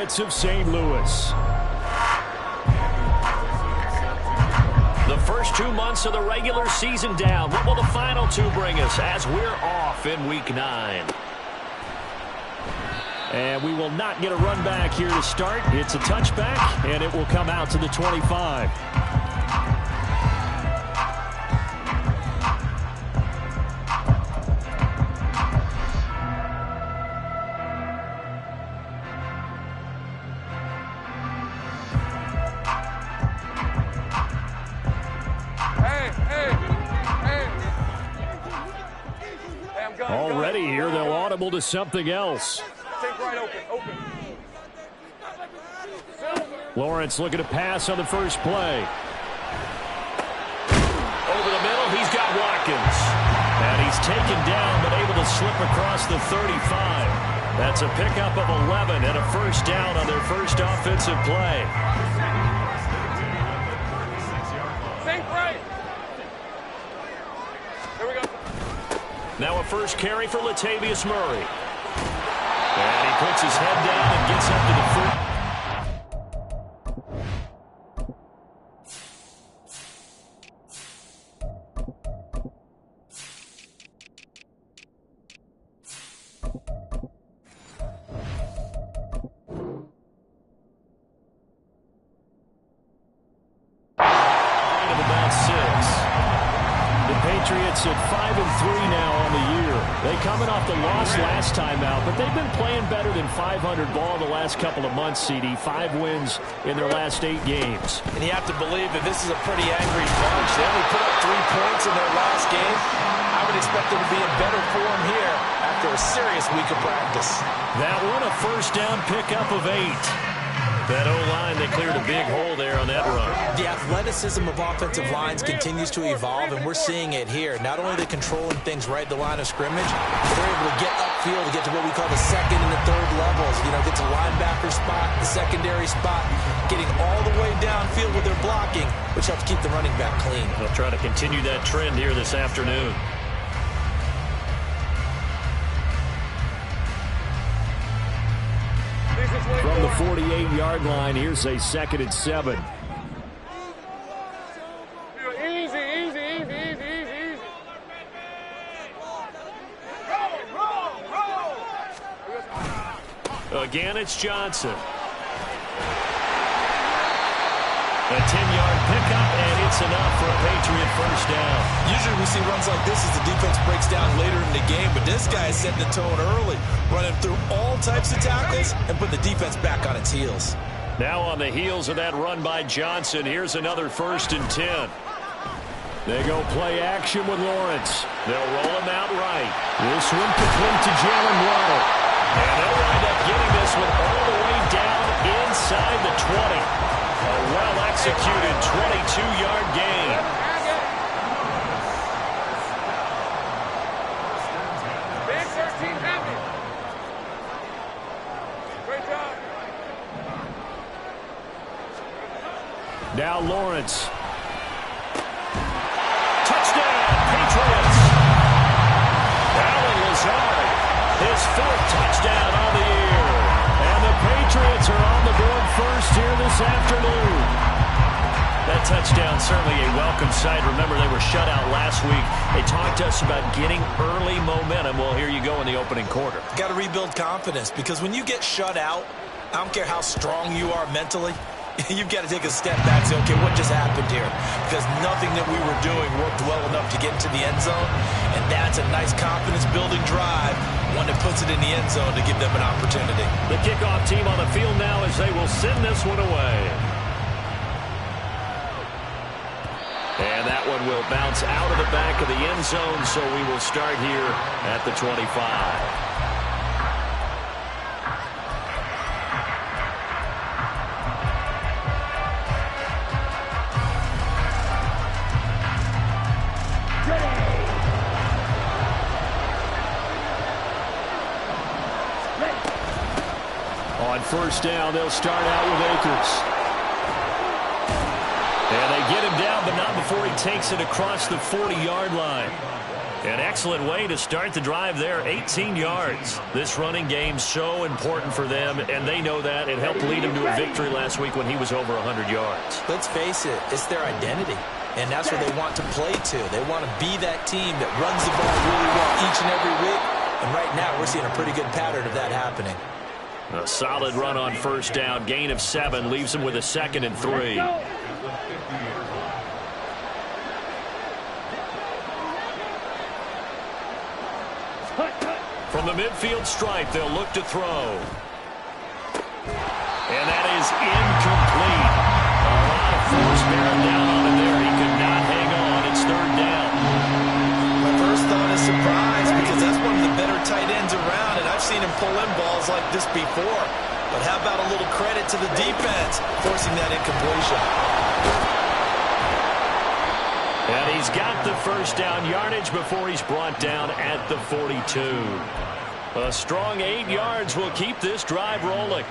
Patriots of St. Louis. The first 2 months of the regular season down. What will the final 2 bring us as we're off in Week 9? And we will not get a run back here to start. It's a touchback, and it will come out to the 25. Already here, they'll audible to something else. Open. Lawrence looking to pass on the first play. Over the middle, he's got Watkins. And he's taken down, but able to slip across the 35. That's a pickup of 11 and a first down on their first offensive play. Now a first carry for Latavius Murray. And he puts his head down and gets up to the foot. Of about 6. The Patriots at 5-3 now on the year. They coming off the loss last time out, but they've been playing better than 500 ball the last couple of months, CD. 5 wins in their last 8 games. And you have to believe that this is a pretty angry bunch. They only put up 3 points in their last game. I would expect them to be in better form here after a serious week of practice. That one a first down pickup of 8. That O-line, they cleared a big hole there on that run. The athleticism of offensive lines continues to evolve, and we're seeing it here. Not only are they controlling things right at the line of scrimmage, but they're able to get upfield to get to what we call the second and the third levels. You know, get to linebacker spot, the secondary spot, getting all the way downfield with their blocking, which helps keep the running back clean. They'll try to continue that trend here this afternoon. From the 48-yard line, here's a 2nd and 7. Easy. Roll. Again, it's Johnson. A 10-yard pickup, and it's enough for a Patriot first down. Usually we see runs like this as the defense breaks down later in the game, but this guy is setting the tone early, running through all types of tackles and put the defense back on its heels. Now on the heels of that run by Johnson, here's another 1st and 10. They go play action with Lawrence. They'll roll him out right. This one complete to Jalen Waddle. And they'll wind up getting this one all the way down inside the 20. A well-executed 22-yard gain. Big 13 heavy. Great job. Now Lawrence. Touchdown, Patriots. Allen Lazard, his 4th touchdown on the year. And the Patriots are on the board first here this afternoon. That touchdown certainly a welcome sight. Remember, they were shut out last week. They talked to us about getting early momentum. Well, here you go in the opening quarter. Got to rebuild confidence, because when you get shut out, I don't care how strong you are mentally, you've got to take a step back and say, okay, what just happened here? Because nothing that we were doing worked well enough to get into the end zone, and that's a nice confidence-building drive, one that puts it in the end zone to give them an opportunity. The kickoff team on the field now as they will send this one away. And that one will bounce out of the back of the end zone, so we will start here at the 25. On first down, they'll start out with Akers. And they get him down, but not before he takes it across the 40-yard line. An excellent way to start the drive there, 18 yards. This running game's so important for them, and they know that. It helped lead him to a victory last week when he was over 100 yards. Let's face it, it's their identity, and that's where they want to play to. They want to be that team that runs the ball really well each and every week, and right now we're seeing a pretty good pattern of that happening. A solid run on first down, gain of 7, leaves him with a 2nd and 3. From the midfield stripe, they'll look to throw. And that is incomplete. A lot of force bearing down on him there. He could not hang on. It's 3rd down. My first thought is surprise, because that's one of the better tight ends around, and I've seen him pull in balls like this before. But how about a little credit to the defense forcing that incompletion? And he's got the first down yardage before he's brought down at the 42. A strong 8 yards will keep this drive rolling.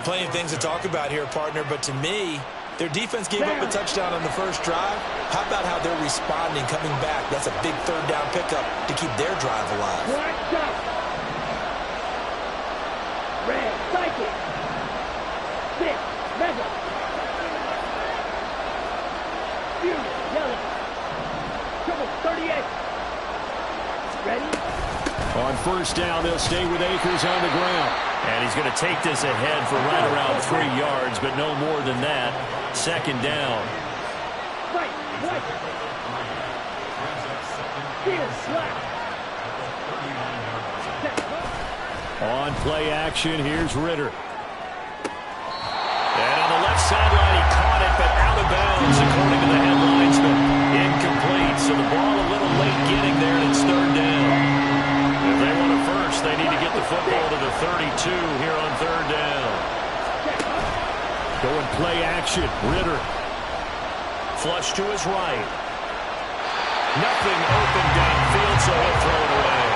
Plenty of things to talk about here, partner, but to me, their defense gave up a touchdown on the first drive. How about how they're responding, coming back? That's a big 3rd down pickup to keep their drive alive. Red, psychic. 6, mega. Yellow. Trouble, 38. Ready? On first down, they'll stay with Akers on the ground. And he's going to take this ahead for right around 3 yards, but no more than that. 2nd down. Right, right. Field slap. On play action, here's Ritter. And on the left sideline, he caught it, but out of bounds, according to the head linesman. Incomplete, so the ball a little late getting there, and it's 3rd down. If they want a first, they need to get the football to the 32 here on 3rd down. Going play action, Ritter. Flush to his right. Nothing open downfield, so he'll throw it away.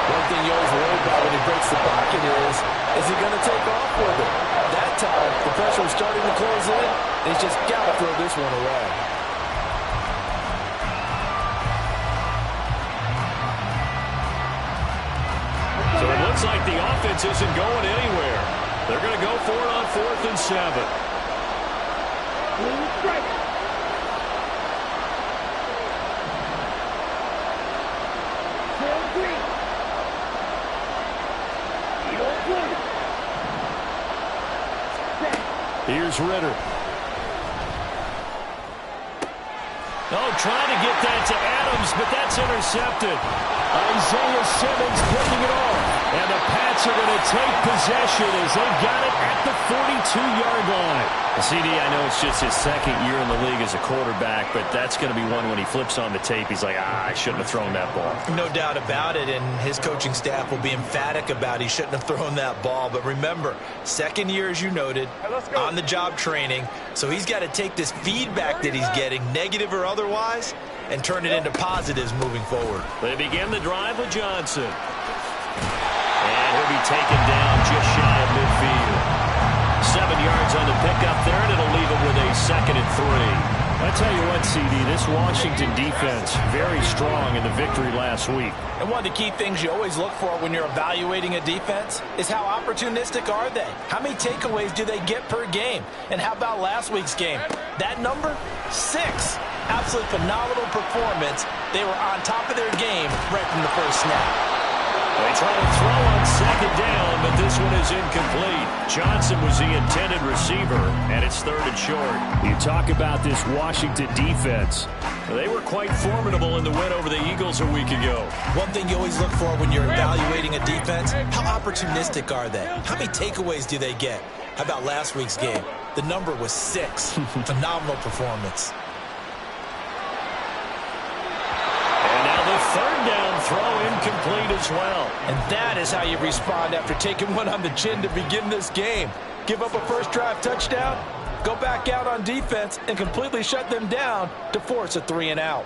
One thing you always worry about when he breaks the pocket is he going to take off with it? That time, the pressure was starting to close in, and he's just got to throw this one away. So it looks like the offense isn't going anywhere. They're going to go for it on 4th and 7. Here's Ritter. Oh, trying to get that to Adams, but that's intercepted. Isaiah Simmons picking it off. And the Pats are going to take possession as they've got it at the 42-yard line. CD, I know it's just his 2nd year in the league as a quarterback, but that's going to be one when he flips on the tape. He's like, I shouldn't have thrown that ball. No doubt about it, and his coaching staff will be emphatic about he shouldn't have thrown that ball. But remember, 2nd year, as you noted, on-the-job training. So he's got to take this feedback that he's getting, negative or otherwise, and turn it into positives moving forward. They begin the drive with Johnson. And he'll be taken down just shy of midfield. 7 yards on the pickup there, and it'll leave him with a 2nd and 3. I tell you what, CD, this Washington defense, very strong in the victory last week. And one of the key things you always look for when you're evaluating a defense is how opportunistic are they? How many takeaways do they get per game? And how about last week's game? That number? 6. Absolutely phenomenal performance. They were on top of their game right from the first snap. They try to throw on 2nd down, but this one is incomplete. Johnson was the intended receiver, and it's 3rd and short. You talk about this Washington defense. They were quite formidable in the win over the Eagles a week ago. One thing you always look for when you're evaluating a defense, how opportunistic are they? How many takeaways do they get? How about last week's game? The number was 6. Phenomenal performance. The 3rd down throw incomplete as well. And that is how you respond after taking one on the chin to begin this game. Give up a first drive touchdown, go back out on defense, and completely shut them down to force a 3-and-out.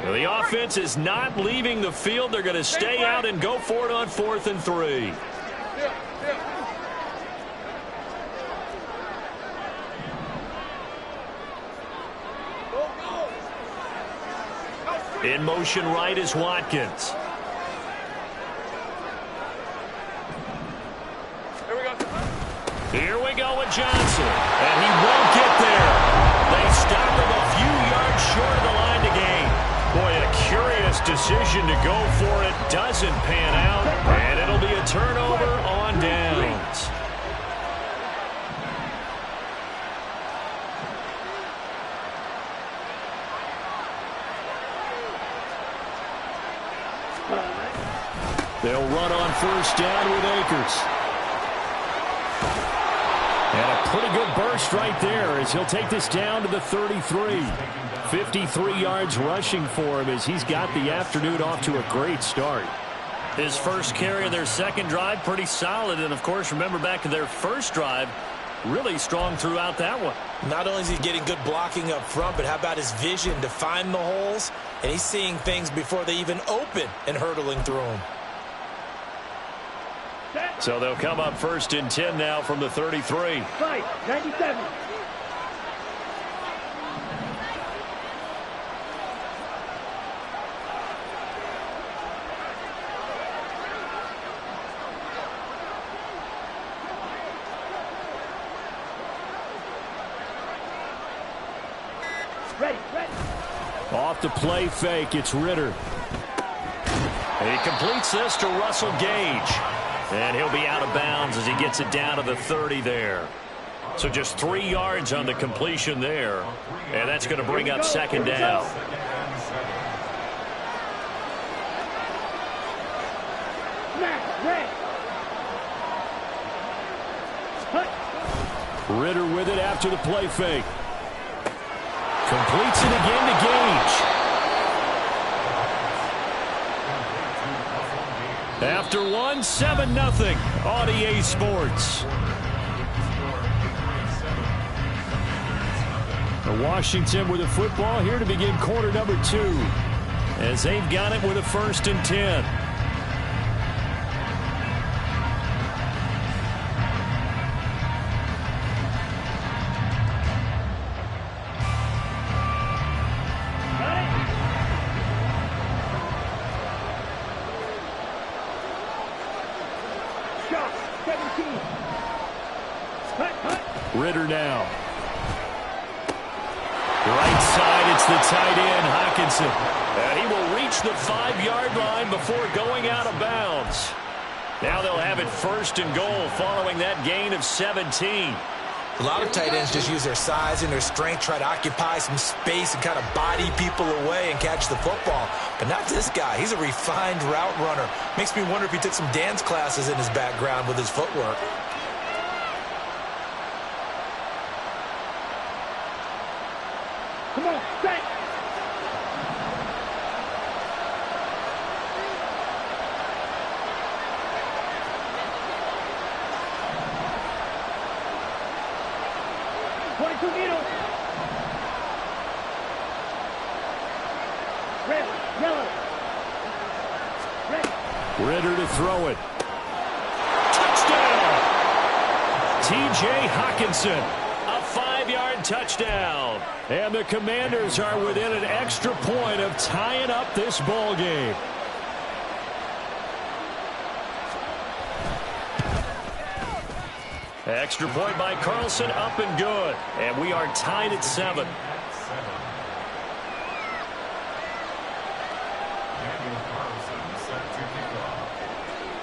The offense is not leaving the field. They're going to stay out and go for it on 4th and 3. In motion right is Watkins. Here we go. Here we go with Johnson. And he won't get there. They stop him a few yards short of the line to gain. Boy, a curious decision to go for it. Doesn't pan out. And it'll be a turnover on downs. They'll run on first down with Akers. And a pretty good burst right there as he'll take this down to the 33. 53 yards rushing for him as he's got the afternoon off to a great start. His first carry of their second drive, pretty solid. And, of course, remember back to their first drive, really strong throughout that one. Not only is he getting good blocking up front, but how about his vision to find the holes? And he's seeing things before they even open and hurtling through them. So they'll come up first and 10 now from the 33. Fight, 97. Ready. Off the play fake, it's Ritter. He completes this to Russell Gage. And he'll be out of bounds as he gets it down to the 30 there. So just 3 yards on the completion there. And that's going to bring up second down. Ritter with it after the play fake. Completes it again to Gage. After one, 7-0 on EA Sports. Washington with the football here to begin quarter number 2. As they've got it with a first and 10. Ritter now. Right side, it's the tight end, Hockenson. And he will reach the 5-yard line before going out of bounds. Now they'll have it first and goal following that gain of 17. A lot of tight ends just use their size and their strength, try to occupy some space and kind of body people away and catch the football. But not this guy. He's a refined route runner. Makes me wonder if he took some dance classes in his background with his footwork. Come on, set. Red, yellow. Red. Ritter to throw it. Touchdown! T.J. Hockenson. A 5-yard touchdown. And the Commanders are within an extra point of tying up this ball game. Extra point by Carlson, up and good. And we are tied at 7.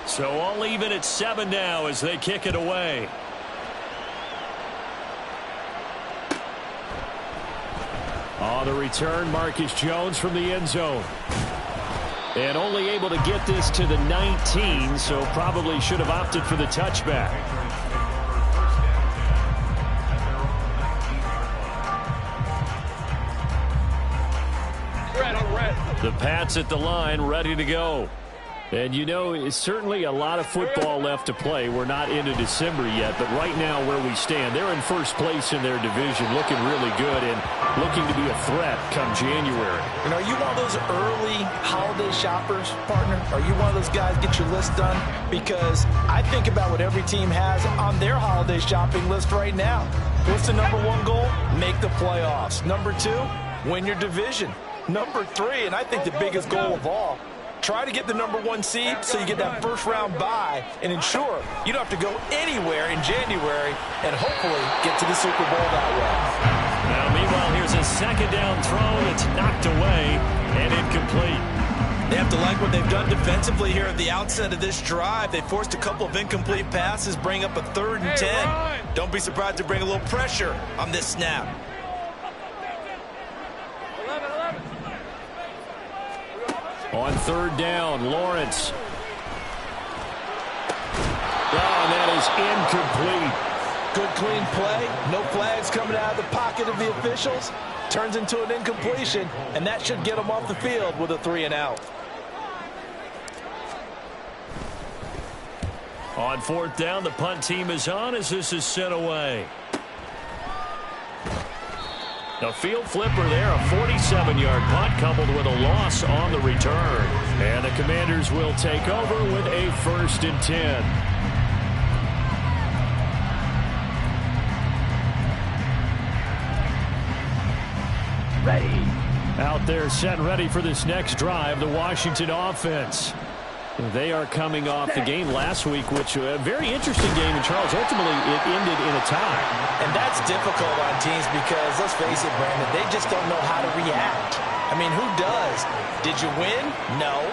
So all even at 7 now as they kick it away. On the return, Marcus Jones from the end zone. And only able to get this to the 19, so probably should have opted for the touchback. The Pats at the line, ready to go. And, you know, it's certainly a lot of football left to play. We're not into December yet, but right now where we stand, they're in first place in their division, looking really good and looking to be a threat come January. And are you one of those early holiday shoppers, partner? Are you one of those guys get your list done? Because I think about what every team has on their holiday shopping list right now. What's the #1 goal? Make the playoffs. #2, win your division. Number 3, and I think the biggest goal of all, try to get the number 1 seed so you get that first-round bye and ensure you don't have to go anywhere in January and hopefully get to the Super Bowl that way. Now, meanwhile, here's a second down throw. It's knocked away and incomplete. They have to like what they've done defensively here at the outset of this drive. They forced a couple of incomplete passes, bring up a 3rd and 10. Don't be surprised to bring a little pressure on this snap. 11. On 3rd down, Lawrence. Oh, and that is incomplete. Good, clean play. No flags coming out of the pocket of the officials. Turns into an incompletion, and that should get them off the field with a 3 and out. On 4th down, the punt team is on as this is sent away. A field flipper there, a 47-yard punt coupled with a loss on the return. And the Commanders will take over with a 1st and 10. Ready. Out there set and ready for this next drive, the Washington offense. They are coming off the game last week, which was a very interesting game in Charles. Ultimately, it ended in a tie. And that's difficult on teams because, let's face it, Brandon, they just don't know how to react. I mean, who does? Did you win? No.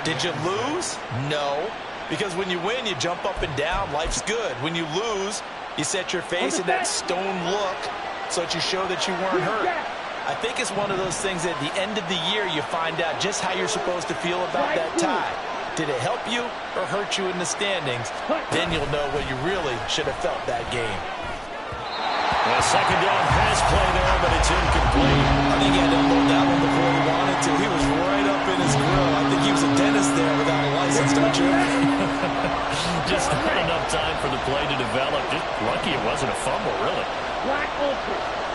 Did you lose? No. Because when you win, you jump up and down. Life's good. When you lose, you set your face in that stone look so that you show that you weren't hurt. I think it's one of those things at the end of the year you find out just how you're supposed to feel about that tie. Did it help you or hurt you in the standings? Then you'll know what you really should have felt that game. A second down pass play there, but it's incomplete. I think he had to hold that one before he wanted to. He was right up in his grill. I think he was a dentist there without a license, don't you? Just not enough time for the play to develop. Just lucky it wasn't a fumble, really. Black open.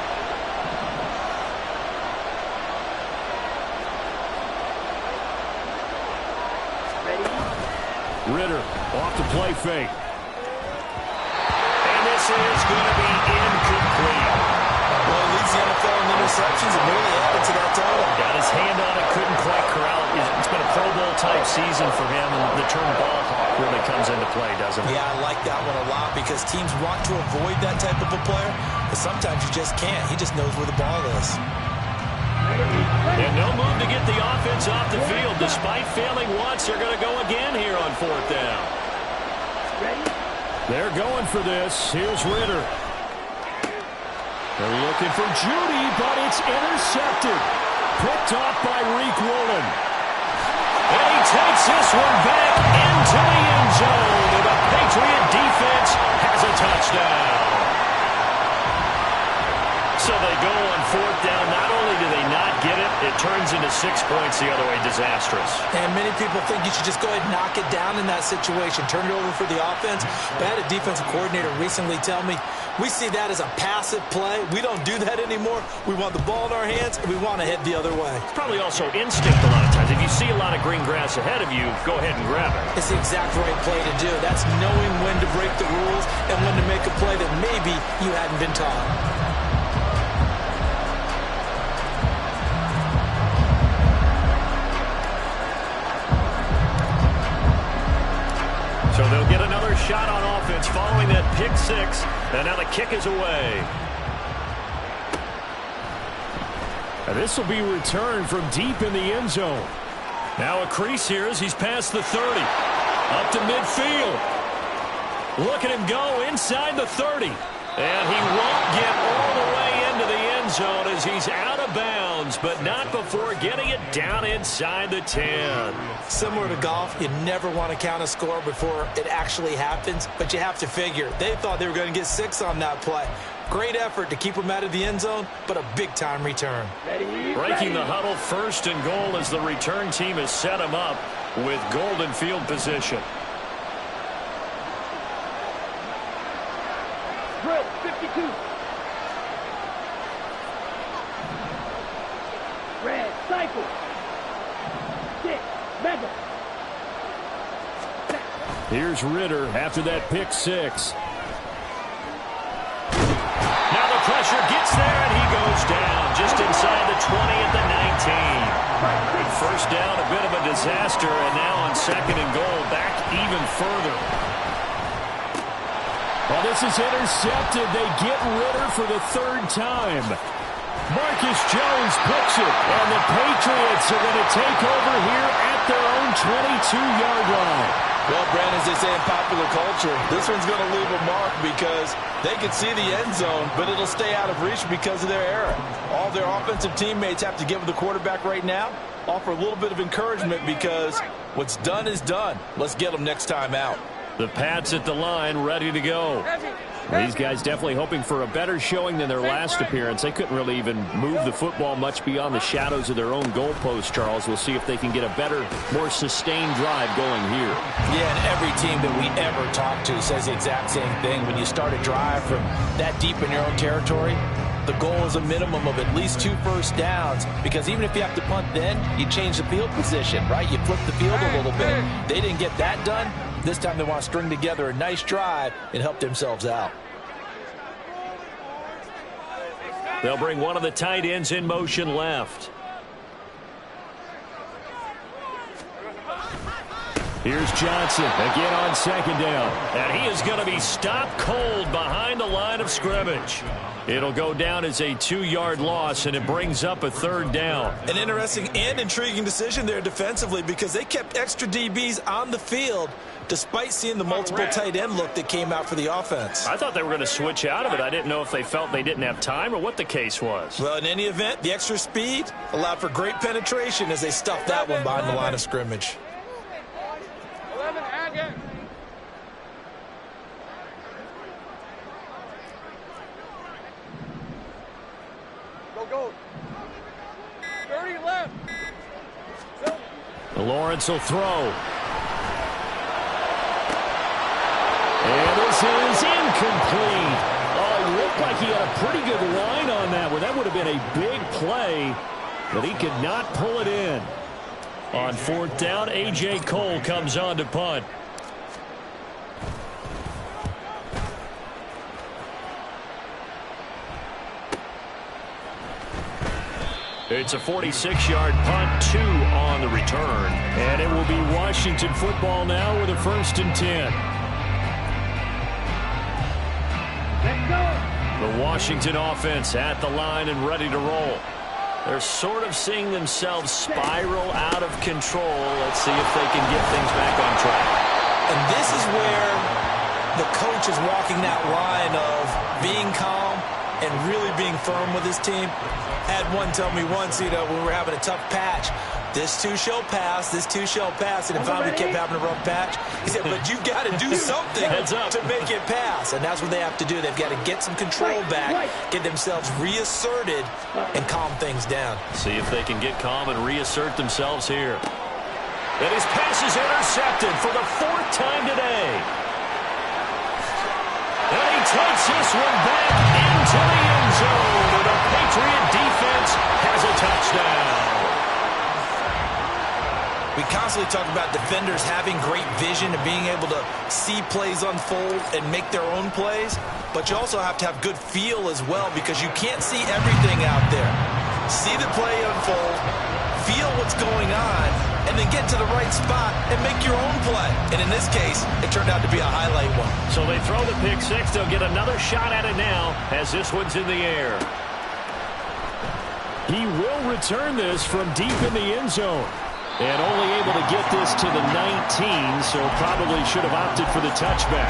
Ritter off the play fake. And this is going to be incomplete. Well, he leads the NFL in interceptions and really added to that total. Got his hand on it, couldn't quite corral it. It's been a Pro Bowl type season for him, and the term ball hawk really comes into play, doesn't it? Yeah, I like that one a lot because teams want to avoid that type of a player, but sometimes you just can't. He just knows where the ball is. And no move to get the offense off the field. Despite failing once, they're going to go again here on 4th down. They're going for this. Here's Ritter. They're looking for Judy, but it's intercepted. Picked off by Reek Woolen. And he takes this one back into the end zone. And the Patriot defense has a touchdown. So they go on 4th down. Not only do they not get it, it turns into 6 points the other way. Disastrous. And many people think you should just go ahead and knock it down in that situation. Turn it over for the offense. But I had a defensive coordinator recently tell me, we see that as a passive play. We don't do that anymore. We want the ball in our hands, and we want to head the other way. It's probably also instinct a lot of times. If you see a lot of green grass ahead of you, go ahead and grab it. It's the exact right play to do. That's knowing when to break the rules and when to make a play that maybe you hadn't been taught. So they'll get another shot on offense following that pick 6. And now the kick is away. And this will be returned from deep in the end zone. Now a crease here as he's past the 30. Up to midfield. Look at him go inside the 30. And he won't get all the way into the end zone as he's out of bounds, but not before getting it down inside the 10. Similar to golf, you never want to count a score before it actually happens, but you have to figure. They thought they were going to get 6 on that play. Great effort to keep them out of the end zone, but a big-time return. Breaking the huddle, 1st and goal as the return team has set him up with golden field position. Drill 52. Red cycle. 6. Mega. Here's Ritter after that pick 6. Now the pressure gets there, and he goes down just inside the 20 at the First down, a bit of a disaster, and now on 2nd and goal, back even further. Well, this is intercepted. They get Ritter for the 3rd time. Marcus Jones picks it, and the Patriots are going to take over here at their own 22-yard line. Well, Brandon, as they say in popular culture, this one's going to leave a mark because they can see the end zone, but it'll stay out of reach because of their error. All their offensive teammates have to give the quarterback right now, offer a little bit of encouragement because what's done is done. Let's get them next time out. The Pats at the line, ready to go. These guys definitely hoping for a better showing than their last appearance. They couldn't really even move the football much beyond the shadows of their own goalpost, Charles. We'll see if they can get a better, more sustained drive going here. Yeah, and every team that we ever talk to says the exact same thing. When you start a drive from that deep in your own territory, the goal is a minimum of at least 2 first downs, because even if you have to punt then, you change the field position, right? You flip the field a little bit. They didn't get that done. This time they want to string together a nice drive and help themselves out. They'll bring one of the tight ends in motion left. Here's Johnson again on 2nd down. And he is going to be stopped cold behind the line of scrimmage. It'll go down as a 2-yard loss, and it brings up a 3rd down. An interesting and intriguing decision there defensively, because they kept extra DBs on the field despite seeing the multiple tight end look that came out for the offense. I thought they were going to switch out of it. I didn't know if they felt they didn't have time or what the case was. Well, in any event, the extra speed allowed for great penetration as they stuffed that one behind the line of scrimmage. 11, again. Go. 30 left. Lawrence will throw. And this is incomplete. Oh, it looked like he had a pretty good line on that one. That would have been a big play, but he could not pull it in. On 4th down, A.J. Cole comes on to punt. It's a 46-yard punt, 2 on the return. And it will be Washington football now with a 1st and 10. Let's go. The Washington offense at the line and ready to roll. They're sort of seeing themselves spiral out of control. Let's see if they can get things back on track. And this is where the coach is walking that line of being calm and really being firm with his team. Had one tell me once, when we were having a tough patch, this too shall pass, this too shall pass, and if finally kept having a rough patch, he said, but you've got to do something to make it pass, and that's what they have to do. They've got to get some control back, get themselves reasserted, and calm things down. See if they can get calm and reassert themselves here. And his pass is intercepted for the 4th time today. And he takes this one back into the end zone. And the Patriot defense has a touchdown. We constantly talk about defenders having great vision and being able to see plays unfold and make their own plays, but you also have to have good feel as well, because you can't see everything out there. See the play unfold, feel what's going on, and then get to the right spot and make your own play. And in this case, it turned out to be a highlight one. So they throw the pick six. They'll get another shot at it now as this one's in the air. He will return this from deep in the end zone. And only able to get this to the 19, so probably should have opted for the touchback.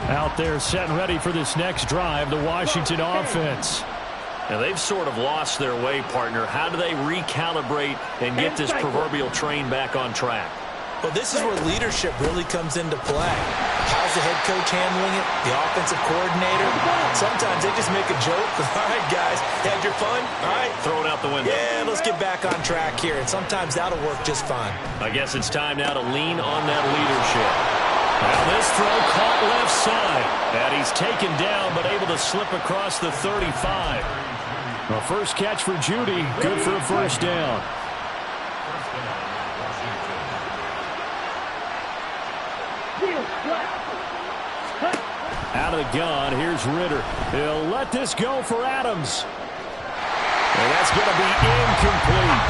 Out there set and ready for this next drive, the Washington offense. Now, they've sort of lost their way, partner. How do they recalibrate and get this proverbial train back on track? Well, this is where leadership really comes into play. How's the head coach handling it? The offensive coordinator? Sometimes they just make a joke. All right, guys, had your fun? All right. Throw it out the window. Yeah, let's get back on track here. And sometimes that'll work just fine. I guess it's time now to lean on that leadership. Now this throw caught left side. And he's taken down but able to slip across the 35. A first catch for Judy. Good for a first down. Out of the gun, here's Ritter. He'll let this go for Adams. And that's going to be incomplete.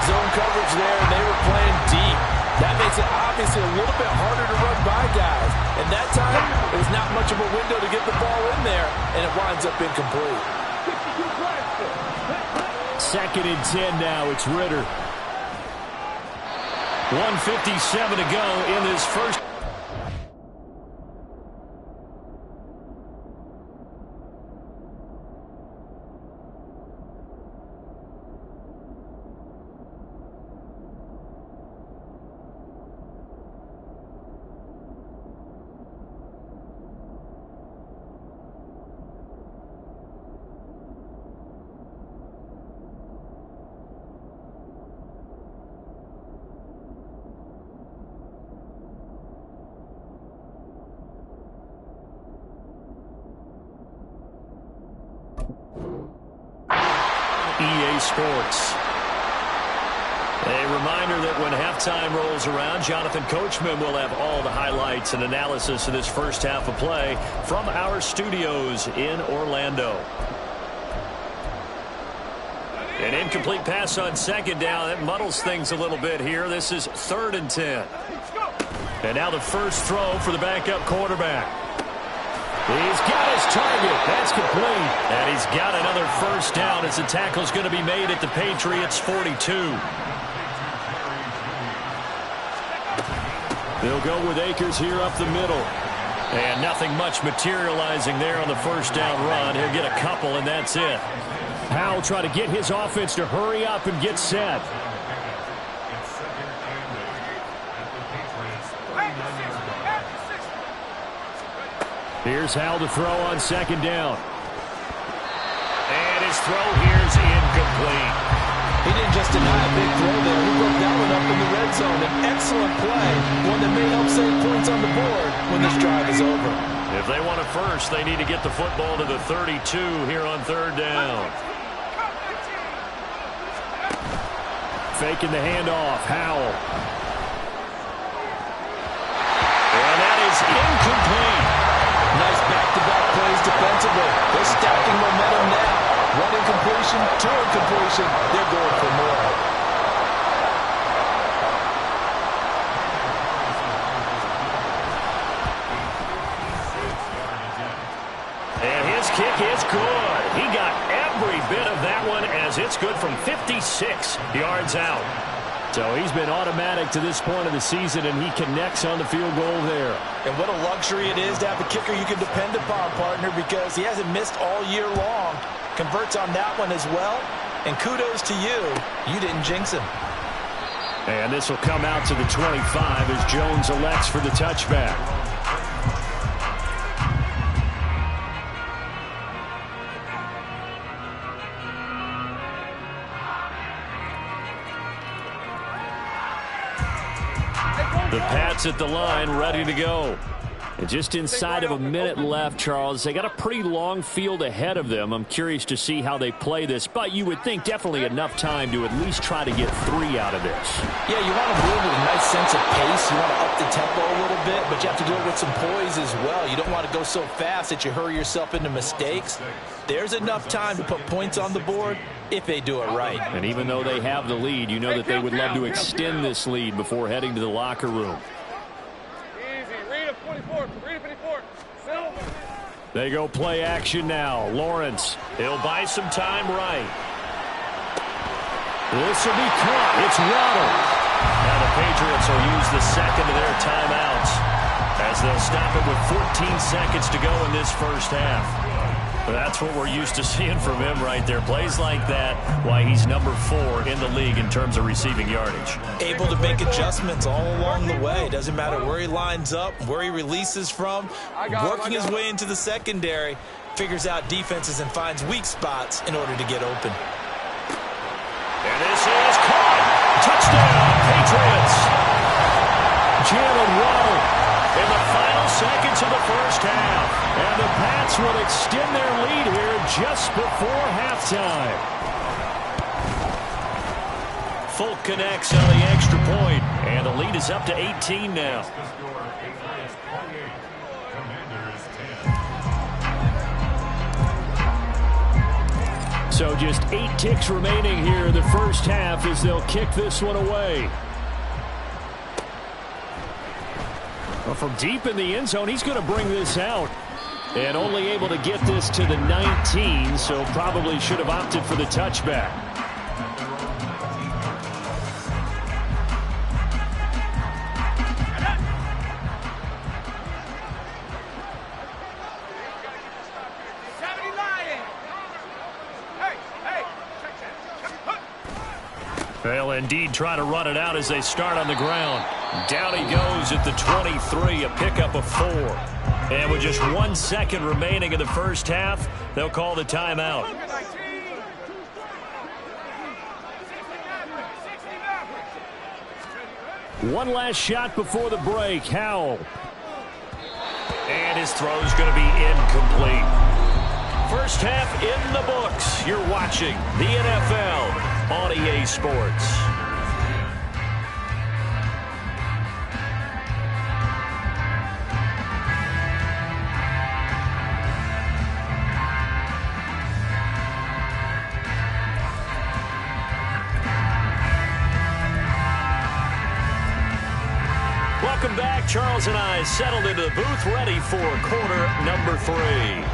Zone coverage there, and they were playing deep. That makes it obviously a little bit harder to run by guys. And that time, there's not much of a window to get the ball in there, and it winds up incomplete. 2nd and 10 now. It's Ritter. 1:57 to go in this first. EA Sports. A reminder that when halftime rolls around, Jonathan Coachman will have all the highlights and analysis of this first half of play from our studios in Orlando. An incomplete pass on 2nd down. That muddles things a little bit here. This is 3rd and 10. And now the first throw for the backup quarterback. He's got his target. That's complete. And he's got another first down as the tackle's going to be made at the Patriots' 42. They'll go with Akers here up the middle. And nothing much materializing there on the first down run. He'll get a couple, and that's it. Powell trying to get his offense to hurry up and get set. Here's Howell to throw on 2nd down. And his throw here's incomplete. He didn't just deny a big throw there. He broke that one up in the red zone. An excellent play. One that may help save points on the board when this drive is over. If they want it first, they need to get the football to the 32 here on 3rd down. Faking the handoff. Howell. And that is incomplete. Nice back-to-back plays defensively. They're stacking momentum now. 1 incompletion, 2 incompletion. They're going for more. And his kick is good. He got every bit of that one as it's good from 56 yards out. So he's been automatic to this point of the season, and he connects on the field goal there. And what a luxury it is to have a kicker you can depend upon, partner, because he hasn't missed all year long. Converts on that one as well. And kudos to you. You didn't jinx him. And this will come out to the 25 as Jones elects for the touchback. The Pats at the line, ready to go. And just inside of a minute left, Charles. They got a pretty long field ahead of them. I'm curious to see how they play this, but you would think definitely enough time to at least try to get 3 out of this. Yeah, you want to move with a nice sense of pace. You want to up the tempo a little bit, but you have to do it with some poise as well. You don't want to go so fast that you hurry yourself into mistakes. There's enough time to put points on the board if they do it right. And even though they have the lead, you know that they would love to extend this lead before heading to the locker room. Easy. Read a 24. Read a 54. They go play action now. Lawrence, he'll buy some time right. This will be caught. It's Waddle. Now the Patriots will use the second of their timeouts as they'll stop it with 14 seconds to go in this first half. That's what we're used to seeing from him right there. Plays like that, why he's number 4 in the league in terms of receiving yardage. Able to make adjustments all along the way. Doesn't matter where he lines up, where he releases from. Working his way into the secondary, figures out defenses and finds weak spots in order to get open. And this is caught. Touchdown, Patriots. Jalen Waddle in the final seconds of the first half. And the Pats will extend their lead here just before halftime. Folk connects on the extra point, and the lead is up to 18 now. So just 8 ticks remaining here in the first half as they'll kick this one away. Well, from deep in the end zone, he's going to bring this out. And only able to get this to the 19, so probably should have opted for the touchback. They'll indeed try to run it out as they start on the ground. Down he goes at the 23, a pickup of 4. And with just 1 second remaining in the first half, they'll call the timeout. One last shot before the break. Howell. And his throw's going to be incomplete. First half in the books. You're watching the NFL on EA Sports. Welcome back. Charles and I settled into the booth, ready for quarter number 3.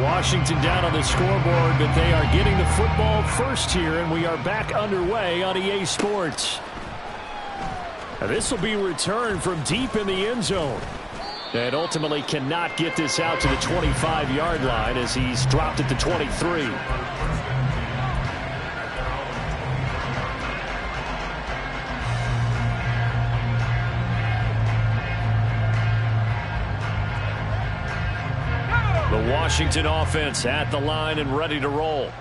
Washington down on the scoreboard, but they are getting the football first here, and we are back underway on EA Sports. This will be returned from deep in the end zone. And ultimately cannot get this out to the 25-yard line as he's dropped at the 23. The Washington offense at the line and ready to roll.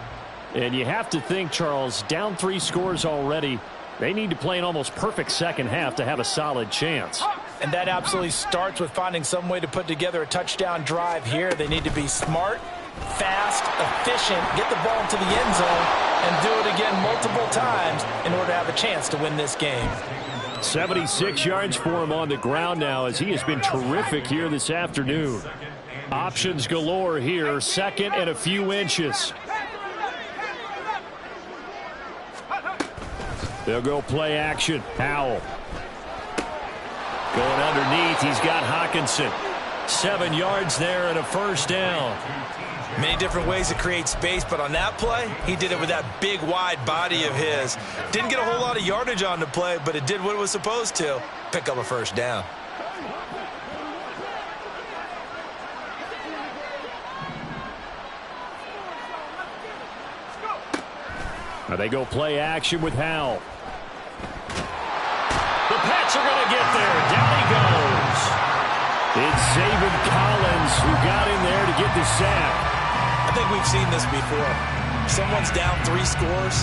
And you have to think, Charles, down 3 scores already. They need to play an almost perfect second half to have a solid chance. And that absolutely starts with finding some way to put together a touchdown drive here. They need to be smart, fast, efficient, get the ball into the end zone, and do it again multiple times in order to have a chance to win this game. 76 yards for him on the ground now as he has been terrific here this afternoon. Options galore here, second and a few inches. They'll go play action. Howell. Going underneath, he's got Hawkinson. 7 yards there and a first down. Many different ways to create space, but on that play, he did it with that big, wide body of his. Didn't get a whole lot of yardage on the play, but it did what it was supposed to. Pick up a first down. Now they go play action with Howell. The Pats are going to get there. Down he goes. It's Zaven Collins who got in there to get the sack. I think we've seen this before. Someone's down 3 scores.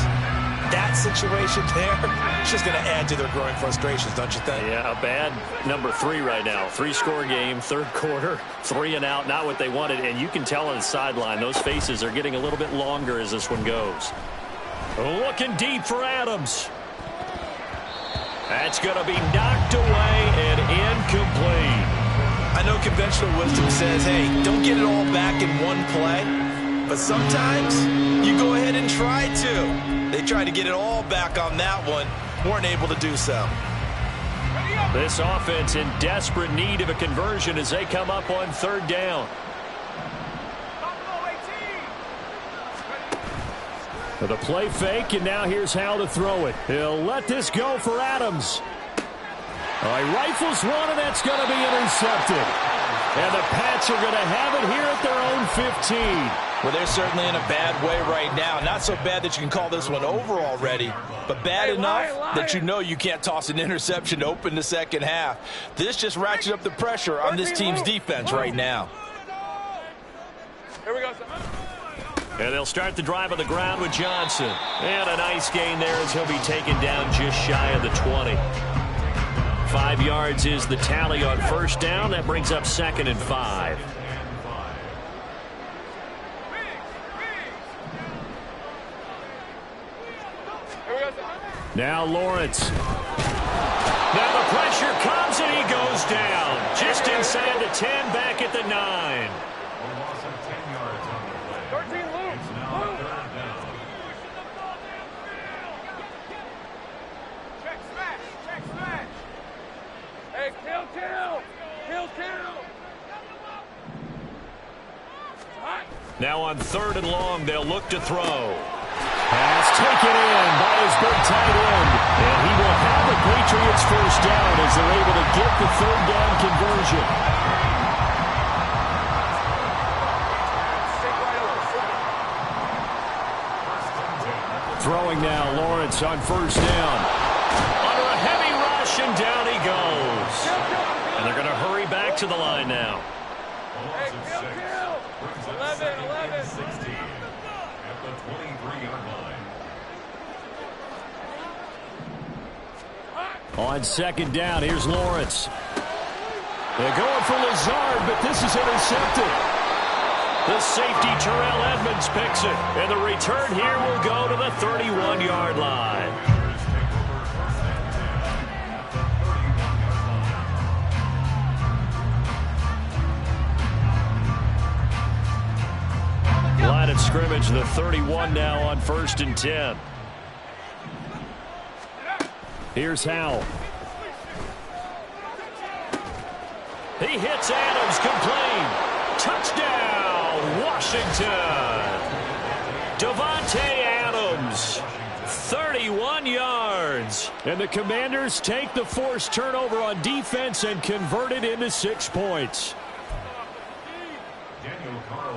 That situation there, it's just going to add to their growing frustrations, don't you think? Yeah, a bad number 3 right now. 3-score game, third quarter, 3 and out, not what they wanted. And you can tell on the sideline, those faces are getting a little bit longer as this one goes. Looking deep for Adams. That's going to be knocked away and incomplete. I know conventional wisdom says, hey, don't get it all back in one play. But sometimes you go ahead and try to. They tried to get it all back on that one. Weren't able to do so. This offense in desperate need of a conversion as they come up on third down. For the play fake, and now here's how to throw it. He'll let this go for Adams. All right, rifles one, and that's going to be intercepted. And the Pats are going to have it here at their own 15. Well, they're certainly in a bad way right now. Not so bad that you can call this one over already, but bad enough that you know you can't toss an interception to open the second half. This just ratchets up the pressure on this team's defense right now. Here we go. And they'll start the drive on the ground with Johnson. And a nice gain there as he'll be taken down just shy of the 20. 5 yards is the tally on first down. That brings up 2nd and 5. Now Lawrence. Now the pressure comes and he goes down. Just inside the 10, back at the 9. 13 loop. Check smash. Check smash. Hey, kill. Now on 3rd and long, they'll look to throw. Pass taken in by his big tight end. And he will have the Patriots first down as they're able to get the 3rd down conversion. Throwing now, Lawrence on first down. Under a heavy rush, and down he goes. And they're going to hurry back to the line now. Hey, kill. 11. 16 at the 23-yard line. On 2nd down, here's Lawrence. They're going for Lazard, but this is intercepted. The safety, Terrell Edmonds, picks it. And the return here will go to the 31-yard line. Line of scrimmage, the 31 now on 1st and 10. Here's Howell. He hits Adams, complete. Touchdown, Washington. Davante Adams, 31 yards. And the Commanders take the forced turnover on defense and convert it into 6 points.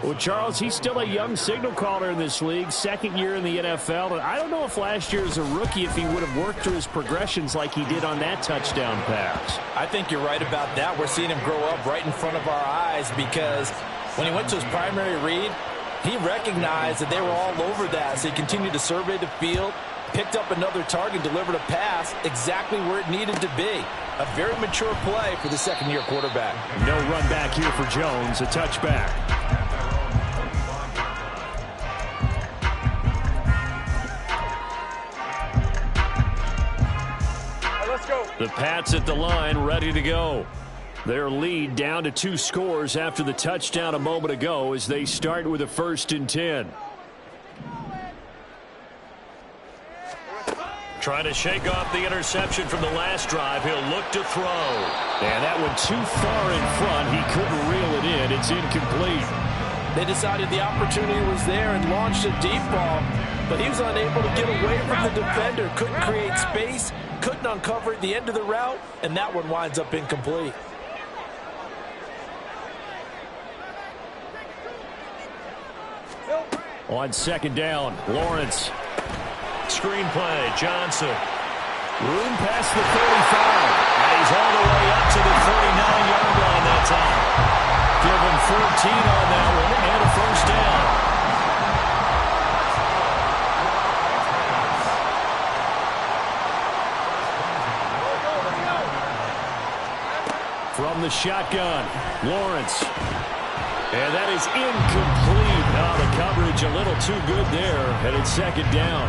Well, Charles, he's still a young signal caller in this league, 2nd year in the NFL. And I don't know if last year as a rookie, if he would have worked through his progressions like he did on that touchdown pass. I think you're right about that. We're seeing him grow up right in front of our eyes because when he went to his primary read, he recognized that they were all over that. So he continued to survey the field, picked up another target, delivered a pass exactly where it needed to be. A very mature play for the 2nd-year quarterback. No run back here for Jones, a touchback. The Pats at the line, ready to go. Their lead down to 2 scores after the touchdown a moment ago as they start with a 1st and 10. Trying to shake off the interception from the last drive. He'll look to throw. And that one too far in front. He couldn't reel it in. It's incomplete. They decided the opportunity was there and launched a deep ball, but he was unable to get away from the defender. Couldn't create space, couldn't uncover at the end of the route, and that one winds up incomplete. On 2nd down, Lawrence. Screenplay, Johnson. Room past the 35. And he's all the way up to the 39-yard line that time. Give him 14 on that one and a first down. From the shotgun, Lawrence. And that is incomplete. Now the coverage a little too good there, and it's 2nd down.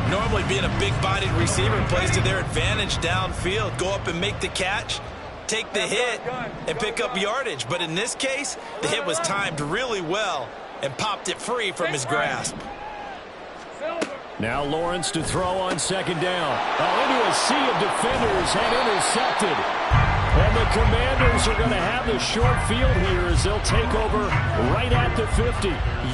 Normally being a big-bodied receiver plays to their advantage downfield. Go up and make the catch, take the hit, and pick up yardage. But in this case, the hit was timed really well and popped it free from his grasp. Now Lawrence to throw on 2nd down. Into a sea of defenders and intercepted. And the Commanders are going to have the short field here as they'll take over right at the 50.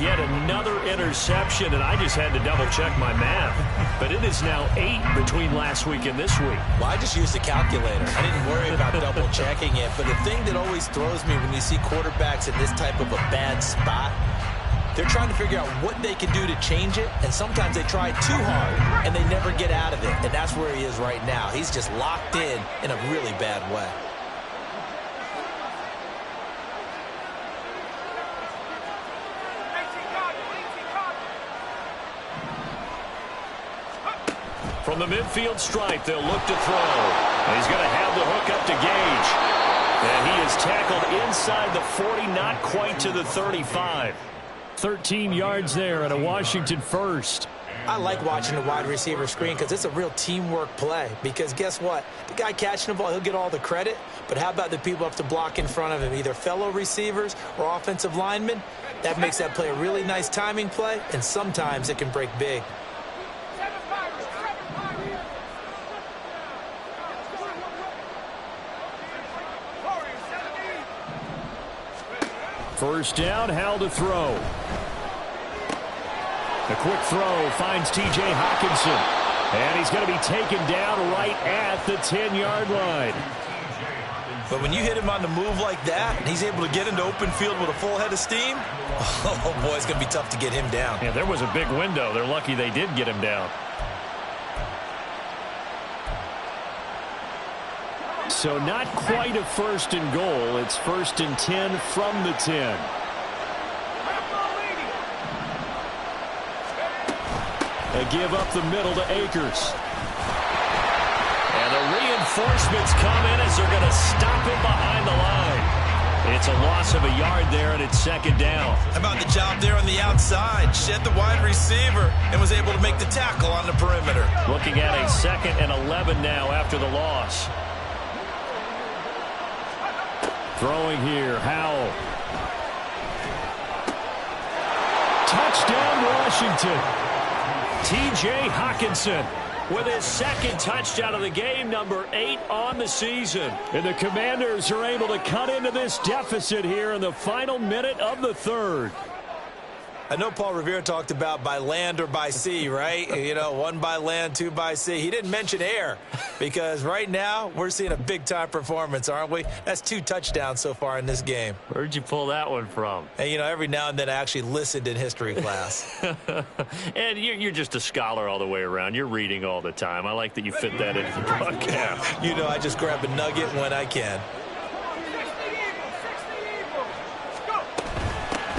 Yet another interception, and I just had to double-check my math. But it is now 8 between last week and this week. Well, I just used a calculator. I didn't worry about double-checking it. But the thing that always throws me when you see quarterbacks in this type of a bad spot, they're trying to figure out what they can do to change it, and sometimes they try too hard, and they never get out of it. And that's where he is right now. He's just locked in a really bad way. From the midfield stripe, they'll look to throw. And he's going to have the hook up to Gage. And he is tackled inside the 40, not quite to the 35. 13 yards there and a Washington first. I like watching the wide receiver screen because it's a real teamwork play. Because guess what? The guy catching the ball, he'll get all the credit. But how about the people up to block in front of him, either fellow receivers or offensive linemen? That makes that play a really nice timing play, and sometimes it can break big. First down, Hal to throw. The quick throw finds T.J. Hockenson. And he's going to be taken down right at the 10-yard line. But when you hit him on the move like that, and he's able to get into open field with a full head of steam, oh boy, it's going to be tough to get him down. Yeah, there was a big window. They're lucky they did get him down. So not quite a first and goal. It's first and 10 from the 10. They give up the middle to Akers. And the reinforcements come in as they're going to stop him behind the line. It's a loss of a yard there, and it's second down. How about the job there on the outside? Shed the wide receiver and was able to make the tackle on the perimeter. Looking at a 2nd and 11 now after the loss. Throwing here, Howell. Touchdown, Washington. T.J. Hockenson with his 2nd touchdown of the game, number 8 on the season. And the Commanders are able to cut into this deficit here in the final minute of the 3rd. I know Paul Revere talked about by land or by sea, right? You know, 1 by land, 2 by sea. He didn't mention air because right now we're seeing a big-time performance, aren't we? That's 2 touchdowns so far in this game. Where'd you pull that one from? And, you know, every now and then I actually listened in history class. And you're just a scholar all the way around. You're reading all the time. I like that you fit that into the broadcast. You know, I just grab a nugget when I can.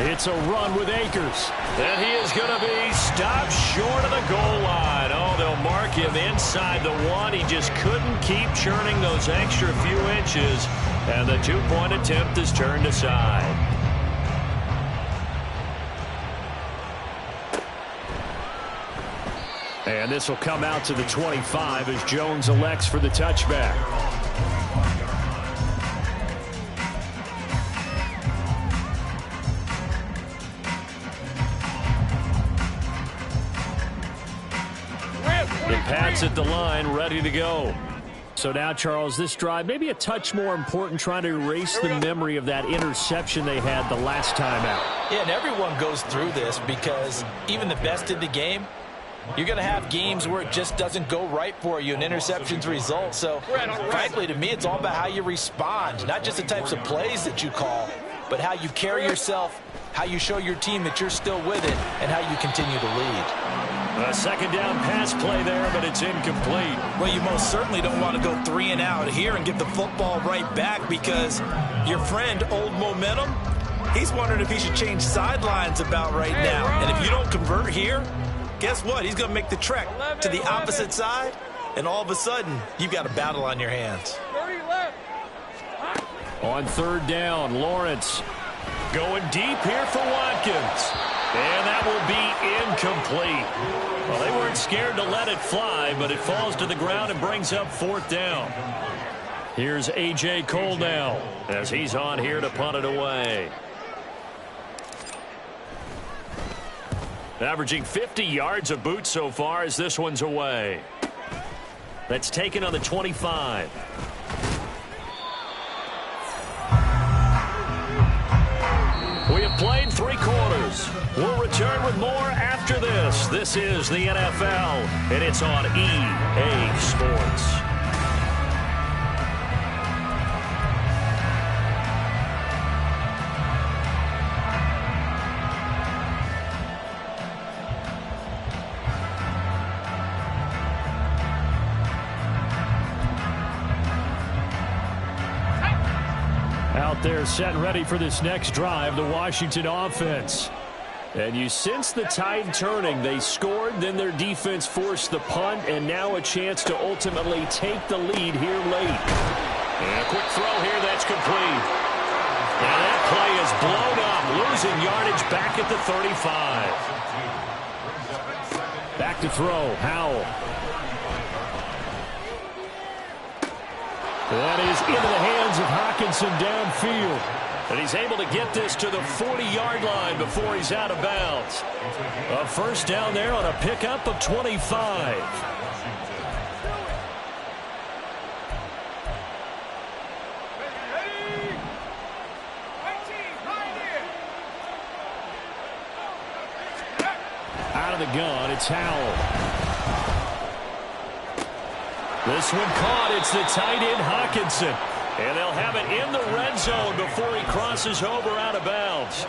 It's a run with Akers. And he is going to be stopped short of the goal line. Oh, they'll mark him inside the 1. He just couldn't keep churning those extra few inches. And the 2-point attempt is turned aside. And this will come out to the 25 as Jones elects for the touchback. The Pats at the line, ready to go. So now, Charles, this drive maybe a touch more important, trying to erase the memory of that interception they had the last time out. Yeah, and everyone goes through this because even the best in the game, you're going to have games where it just doesn't go right for you, and interceptions result. So, frankly, to me, it's all about how you respond, not just the types of plays that you call, but how you carry yourself, how you show your team that you're still with it, and how you continue to lead. A 2nd down pass play there, but it's incomplete. Well, you most certainly don't want to go 3 and out here and get the football right back because your friend, Old Momentum, he's wondering if he should change sidelines about right now. And if you don't convert here, guess what? He's going to make the trek to the opposite side, and all of a sudden, you've got a battle on your hands. 30 left. On 3rd down, Lawrence going deep here for Watkins. And that will be incomplete. Well, they weren't scared to let it fly, but it falls to the ground and brings up 4th down. Here's A.J. Cole now as he's on here to punt it away. Averaging 50 yards a boot so far as this one's away. That's taken on the 25. We have played 3 quarters. We'll return with more after this. This is the NFL, and it's on EA Sports. Out there set and ready for this next drive, the Washington offense. And you sense the tide turning. They scored, then their defense forced the punt, and now a chance to ultimately take the lead here late. And a quick throw here that's complete. And that play is blown up, losing yardage back at the 35. Back to throw, Howell. That is into the hands of Hockenson downfield. And he's able to get this to the 40-yard line before he's out of bounds. A first down there on a pickup of 25. Out of the gun, it's Howell. This one caught. It's the tight end, Hockenson. And they'll have it in the red zone before he crosses over out of bounds.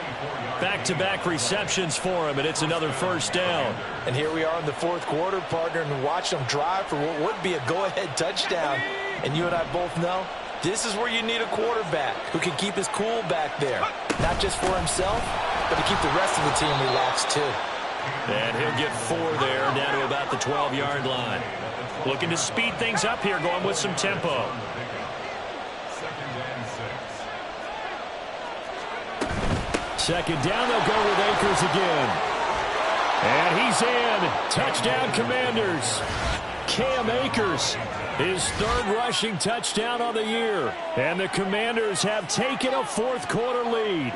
Back-to-back receptions for him, and it's another first down. And here we are in the fourth quarter, partner, and watch them drive for what would be a go-ahead touchdown. And you and I both know this is where you need a quarterback who can keep his cool back there. Not just for himself, but to keep the rest of the team relaxed, too. And he'll get 4 there, down to about the 12-yard line. Looking to speed things up here, going with some tempo. Second down, they'll go with Akers again. And he's in. Touchdown, Commanders. Cam Akers, his 3rd rushing touchdown of the year. And the Commanders have taken a fourth-quarter lead.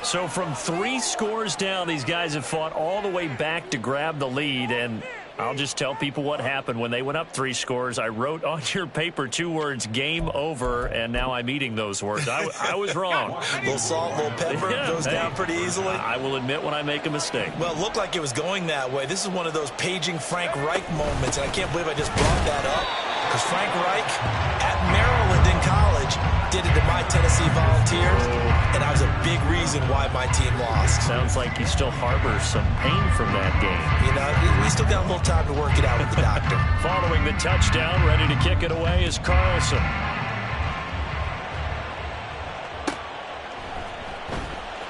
So from 3 scores down, these guys have fought all the way back to grab the lead. And I'll just tell people what happened when they went up 3 scores. I wrote on your paper 2 words, game over, and now I'm eating those words. I was wrong. A little salt, a little pepper, goes down pretty easily. I will admit when I make a mistake. Well, it looked like it was going that way. This is one of those paging Frank Reich moments, and I can't believe I just brought that up, because Frank Reich at Maryland in college did it to my Tennessee Volunteers, and that was a big reason why my team lost. Sounds like he still harbors some pain from that game. You know, we still got a little time to work it out with the doctor. Following the touchdown, ready to kick it away is Carlson.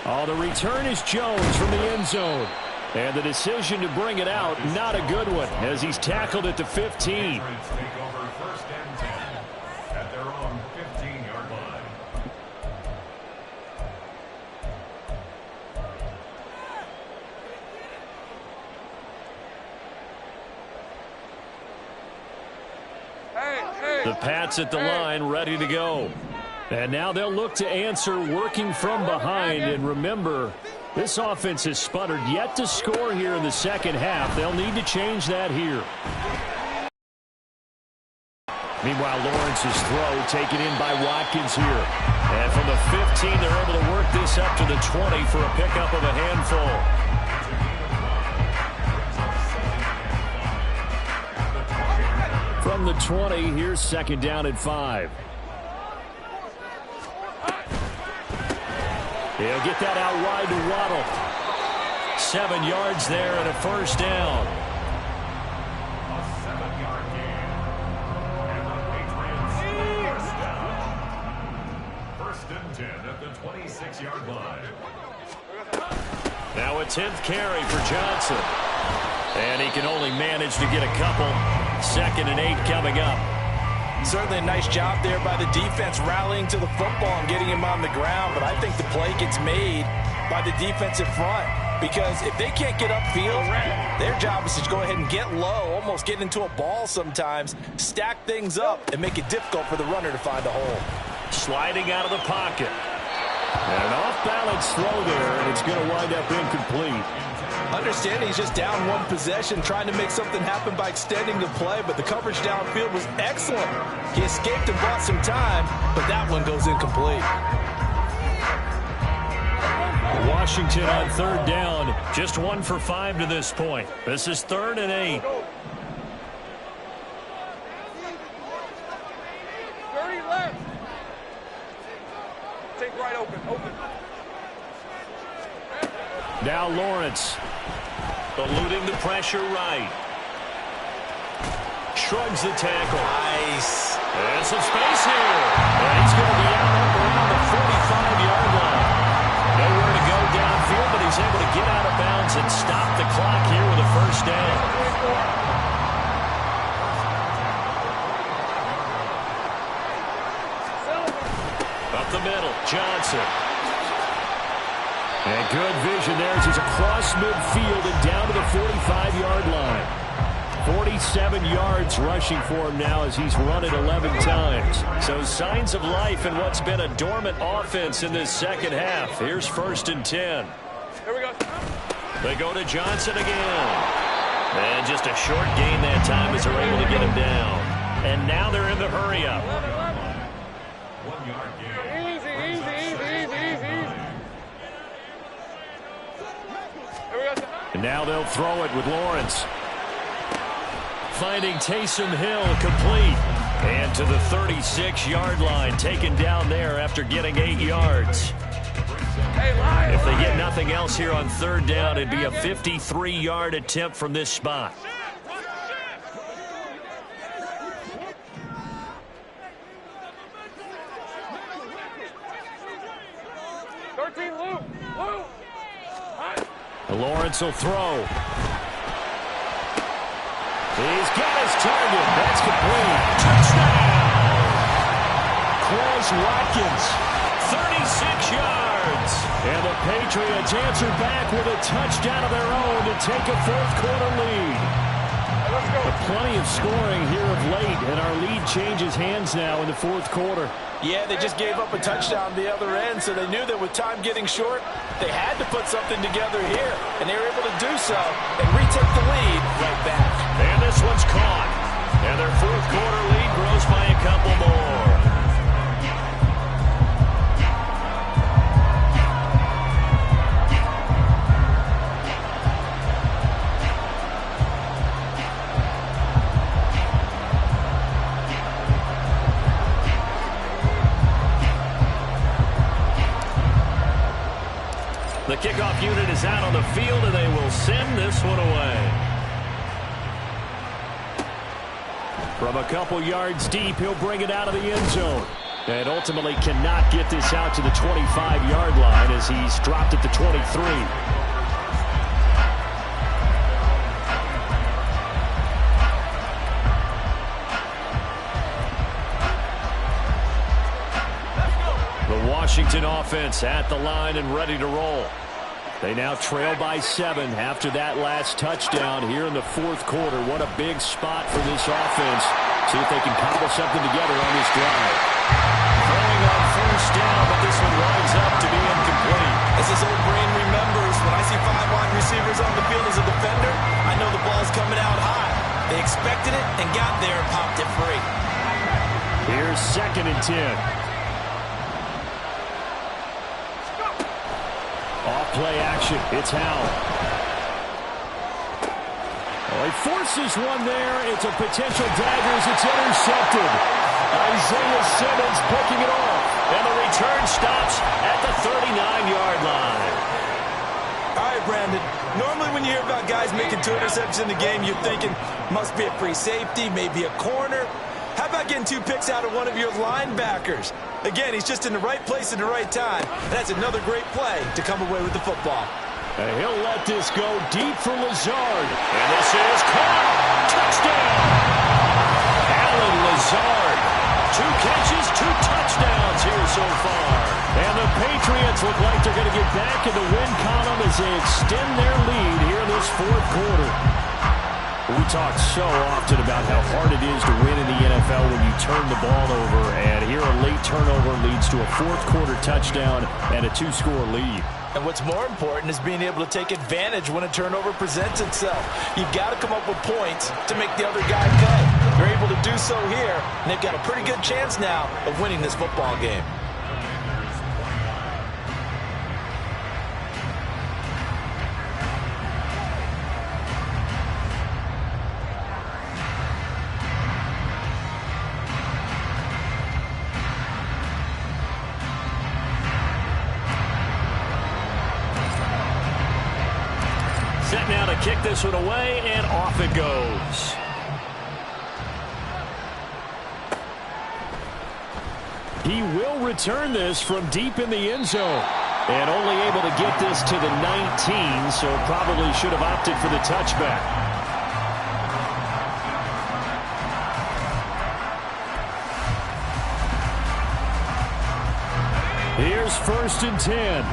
Oh, the return is Jones from the end zone. And the decision to bring it out, not a good one, as he's tackled at the 15. The Pats at the line, ready to go. And now they'll look to answer working from behind. And remember, this offense has sputtered yet to score here in the second half. They'll need to change that here. Meanwhile, Lawrence's throw taken in by Watkins here. And from the 15, they're able to work this up to the 20 for a pickup of a handful. From the 20, here's second down at 5. He'll get that out wide to Waddle. 7 yards there and a first down. A 7-yard gain. And the Patriots first down. First and 10 at the 26-yard line. Now a 10th carry for Johnson. And he can only manage to get a couple. Second and 8 coming up. Certainly a nice job there by the defense rallying to the football and getting him on the ground. But I think the play gets made by the defensive front. Because if they can't get upfield, their job is to go ahead and get low, almost get into a ball sometimes, stack things up, and make it difficult for the runner to find a hole. Sliding out of the pocket. And an off-balance throw there, and it's going to wind up incomplete. Understanding he's just down 1 possession, trying to make something happen by extending the play, but the coverage downfield was excellent. He escaped and bought some time, but that one goes incomplete. Washington on third down, just 1 for 5 to this point. This is 3rd and 8. 30 left. Take right open. Now Lawrence, eluding the pressure right. Shrugs the tackle. Nice. And some space here. And he's going to be out up around the 45-yard line. Nowhere to go downfield, but he was able to get out of bounds and stop the clock here with a first down. Up the middle, Johnson. And good vision there as he's across midfield and down to the 45-yard line. 47 yards rushing for him now as he's run it 11 times. So signs of life in what's been a dormant offense in this second half. Here's 1st and 10. Here we go. They go to Johnson again. And just a short gain that time as they're able to get him down. And now they're in the hurry-up. 1 yard gain. Easy. Here we go. And now they'll throw it with Lawrence. Finding Taysom Hill complete. And to the 36-yard line, taken down there after getting 8 yards. If they get nothing else here on 3rd down, it'd be a 53-yard attempt from this spot. Lawrence will throw. He's got his target. That's complete. Touchdown! Quez Watkins, 36 yards. And the Patriots answer back with a touchdown of their own to take a 4th quarter lead. Plenty of scoring here of late, and our lead changes hands now in the 4th quarter. Yeah, they just gave up a touchdown the other end, so they knew that with time getting short, they had to put something together here, and they were able to do so and retake the lead right back. And this one's caught, and their 4th quarter lead grows by a couple more. The kickoff unit is out on the field, and they will send this one away. From a couple yards deep, he'll bring it out of the end zone. And ultimately cannot get this out to the 25-yard line as he's dropped at the 23. The Washington offense at the line and ready to roll. They now trail by 7 after that last touchdown here in the 4th quarter. What a big spot for this offense. See if they can cobble something together on this drive. Throwing on 1st down, but this one winds up to be incomplete. As his old brain remembers, when I see 5 wide receivers on the field as a defender, I know the ball's coming out high. They expected it and got there and popped it free. Here's 2nd and 10. Off-play action. It's Howell. Well, he forces one there. It's a potential dagger as it's intercepted. Isaiah Simmons picking it off. And the return stops at the 39-yard line. All right, Brandon. Normally when you hear about guys making 2 interceptions in the game, you're thinking must be a free safety, maybe a corner. How about getting 2 picks out of one of your linebackers? Again, he's just in the right place at the right time. That's another great play to come away with the football. And he'll let this go deep for Lazard. And this is caught. Touchdown. Alan Lazard. 2 catches, 2 touchdowns here so far. And the Patriots look like they're going to get back in the win column as they extend their lead here in this 4th quarter. We talk so often about how hard it is to win in the NFL when you turn the ball over, and here a late turnover leads to a 4th quarter touchdown and a 2-score lead. And what's more important is being able to take advantage when a turnover presents itself. You've got to come up with points to make the other guy pay. They're able to do so here, and they've got a pretty good chance now of winning this football game. Set now to kick this one away, and off it goes. He will return this from deep in the end zone. And only able to get this to the 19, so probably should have opted for the touchback. Here's 1st and 10.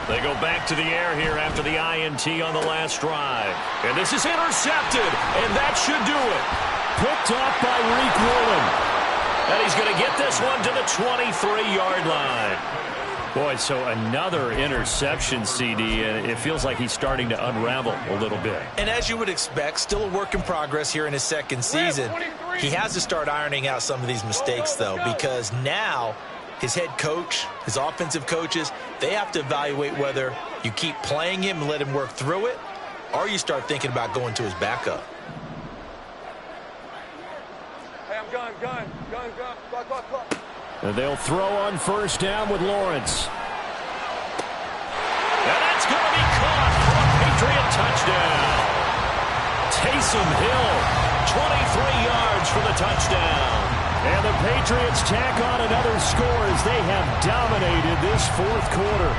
They go back to the air here after the INT on the last drive. And this is intercepted, and that should do it. Picked off by Reek Woolen. And he's going to get this one to the 23-yard line. Boy, so another interception, CD, and it feels like he's starting to unravel a little bit. And as you would expect, still a work in progress here in his second season. He has to start ironing out some of these mistakes, though, because now his head coach, his offensive coaches, they have to evaluate whether you keep playing him and let him work through it, or you start thinking about going to his backup. Hey, I'm gun. Clock. And they'll throw on 1st down with Lawrence. And that's going to be caught for a Patriot touchdown. Taysom Hill, 23 yards for the touchdown. And the Patriots tack on another score as they have dominated this 4th quarter.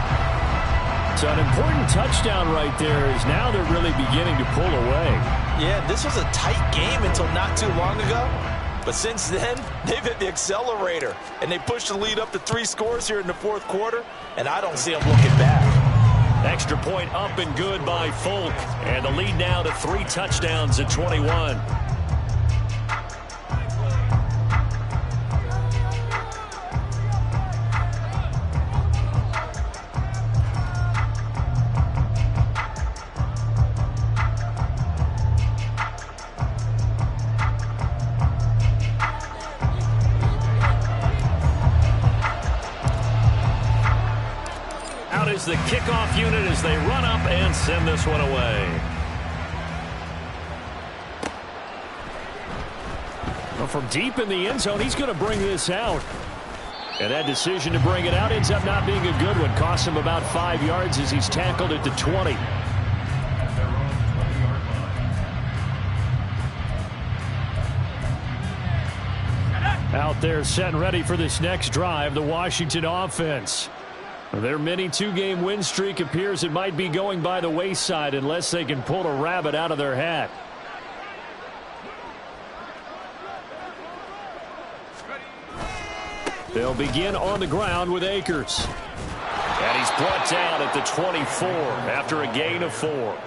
So an important touchdown right there is now they're really beginning to pull away. Yeah, this was a tight game until not too long ago. But since then, they've hit the accelerator, and they pushed the lead up to 3 scores here in the 4th quarter, and I don't see them looking back. Extra point up and good by Folk, and the lead now to 3 touchdowns at 21. The kickoff unit as they run up and send this one away. Well, from deep in the end zone, he's going to bring this out. And that decision to bring it out ends up not being a good one. Costs him about 5 yards as he's tackled at the 20. Out there set and ready for this next drive, the Washington offense. Their mini 2-game win streak appears it might be going by the wayside unless they can pull a rabbit out of their hat. They'll begin on the ground with Akers. And he's brought down at the 24 after a gain of 4.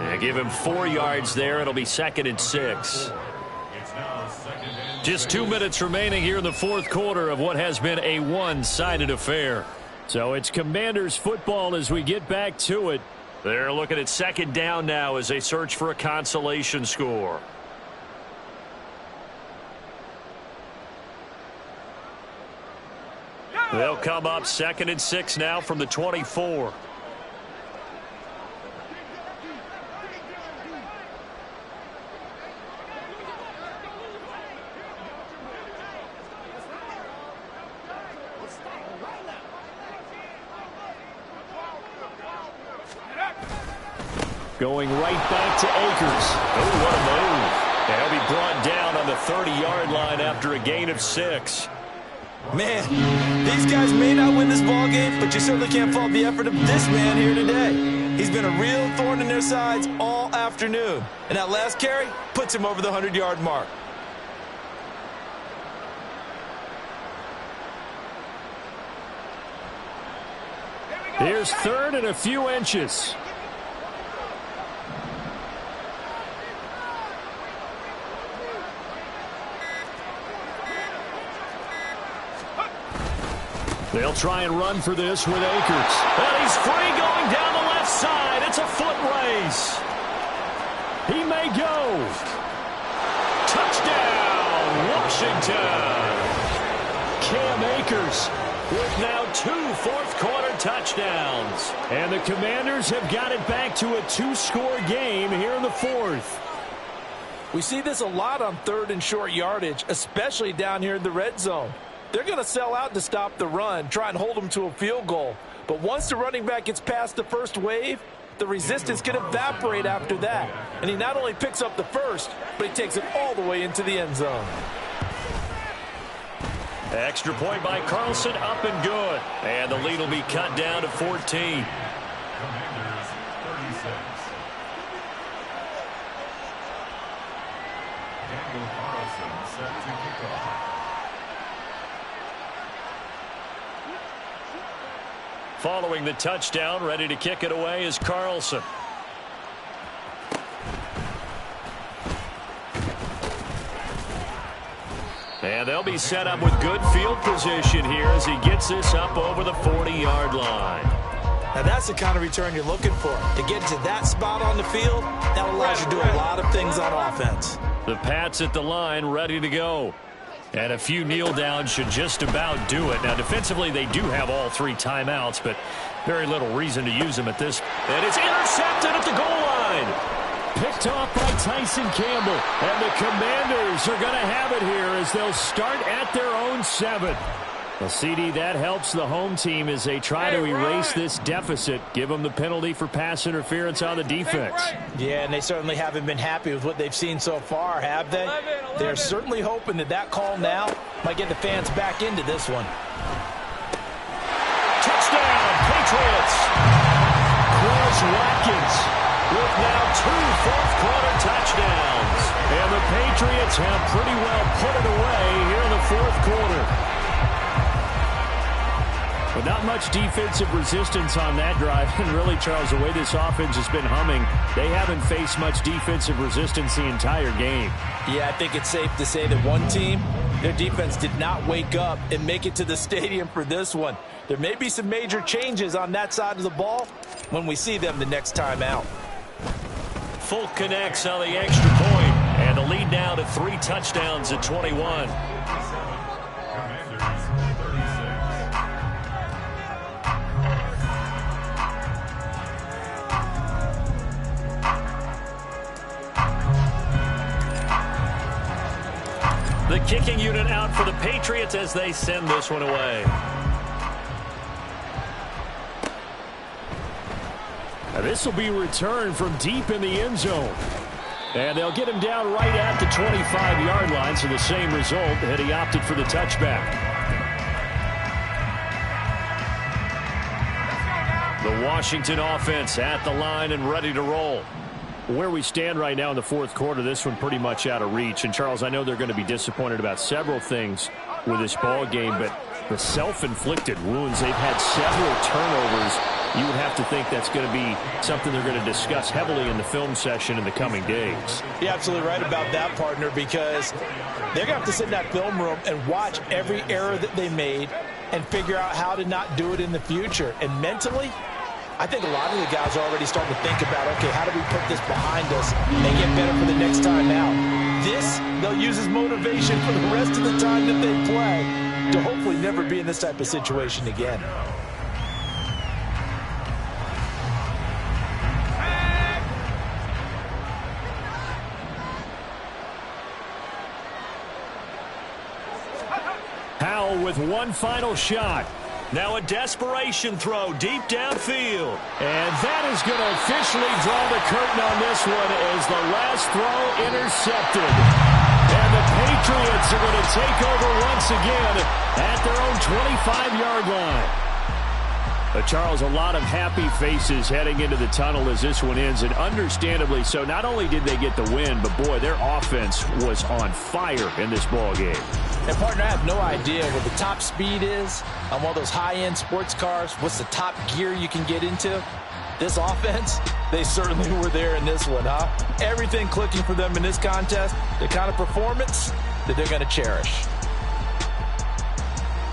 They give him 4 yards there. It'll be 2nd and 6. Just 2 minutes remaining here in the 4th quarter of what has been a one-sided affair. So it's Commanders football as we get back to it. They're looking at 2nd down now as they search for a consolation score. They'll come up 2nd and 6 now from the 24. Going right back to Akers. Oh, what a move. And he'll be brought down on the 30-yard line after a gain of 6. Man, these guys may not win this ball game, but you certainly can't fault the effort of this man here today. He's been a real thorn in their sides all afternoon. And that last carry puts him over the 100-yard mark. Here's 3rd and a few inches. They'll try and run for this with Akers. And he's free going down the left side. It's a foot race. He may go. Touchdown, Washington. Cam Akers with now 2 fourth-quarter touchdowns. And the Commanders have got it back to a 2-score game here in the 4th. We see this a lot on 3rd and short yardage, especially down here in the red zone. They're going to sell out to stop the run, try and hold them to a field goal. But once the running back gets past the first wave, the resistance can evaporate after that. And he not only picks up the first, but he takes it all the way into the end zone. Extra point by Carlson, up and good. And the lead will be cut down to 14. Commanders 36. Daniel Carlson set to kick off. Following the touchdown, ready to kick it away is Carlson. And they'll be set up with good field position here as he gets this up over the 40-yard line. Now that's the kind of return you're looking for. To get to that spot on the field, that allows you to do a lot of things on offense. The Pats at the line, ready to go. And a few kneel downs should just about do it. Now, defensively, they do have all 3 timeouts, but very little reason to use them at this. And it's intercepted at the goal line. Picked off by Tyson Campbell. And the Commanders are going to have it here as they'll start at their own 7. Well, CD, that helps the home team as they try to erase this deficit. Give them the penalty for pass interference on the defense. Yeah, and they certainly haven't been happy with what they've seen so far, have they? They're certainly hoping that that call now might get the fans back into this one. Touchdown, Patriots! Chris Watkins with now 2 fourth-quarter touchdowns. And the Patriots have pretty well put it away here in the fourth quarter. But not much defensive resistance on that drive. And really, Charles, the way this offense has been humming, they haven't faced much defensive resistance the entire game. Yeah, I think it's safe to say that one team, their defense did not wake up and make it to the stadium for this one. There may be some major changes on that side of the ball when we see them the next time out. Folk connects on the extra point, and the lead now to 3 touchdowns at 21. The kicking unit out for the Patriots as they send this one away. Now this will be returned from deep in the end zone. And they'll get him down right at the 25-yard line, so the same result, and he opted for the touchback. The Washington offense at the line and ready to roll. Where we stand right now in the fourth quarter, this one pretty much out of reach. And, Charles, I know they're going to be disappointed about several things with this ball game, but the self-inflicted wounds, they've had several turnovers. You would have to think that's going to be something they're going to discuss heavily in the film session in the coming days. You're absolutely right about that, partner, because they're going to have to sit in that film room and watch every error that they made and figure out how to not do it in the future. And mentally, I think a lot of the guys are already starting to think about, okay, how do we put this behind us and get better for the next time out? This, they'll use as motivation for the rest of the time that they play to hopefully never be in this type of situation again. Howell with one final shot. Now a desperation throw deep downfield. And that is going to officially draw the curtain on this one as the last throw intercepted. And the Patriots are going to take over once again at their own 25-yard line. But Charles, a lot of happy faces heading into the tunnel as this one ends, and understandably so. Not only did they get the win, but boy, their offense was on fire in this ball game. And, partner, I have no idea what the top speed is on one of those high-end sports cars. What's the top gear you can get into? This offense, they certainly were there in this one, huh? Everything clicking for them in this contest, the kind of performance that they're going to cherish.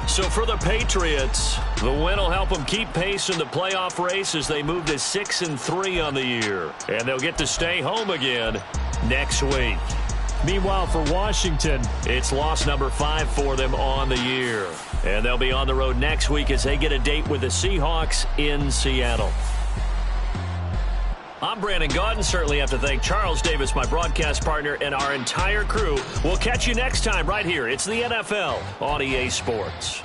So for the Patriots, the win will help them keep pace in the playoff race as they move to 6-3 on the year. And they'll get to stay home again next week. Meanwhile, for Washington, it's loss number 5 for them on the year. And they'll be on the road next week as they get a date with the Seahawks in Seattle. I'm Brandon Gaudin. Certainly have to thank Charles Davis, my broadcast partner, and our entire crew. We'll catch you next time right here. It's the NFL on EA Sports.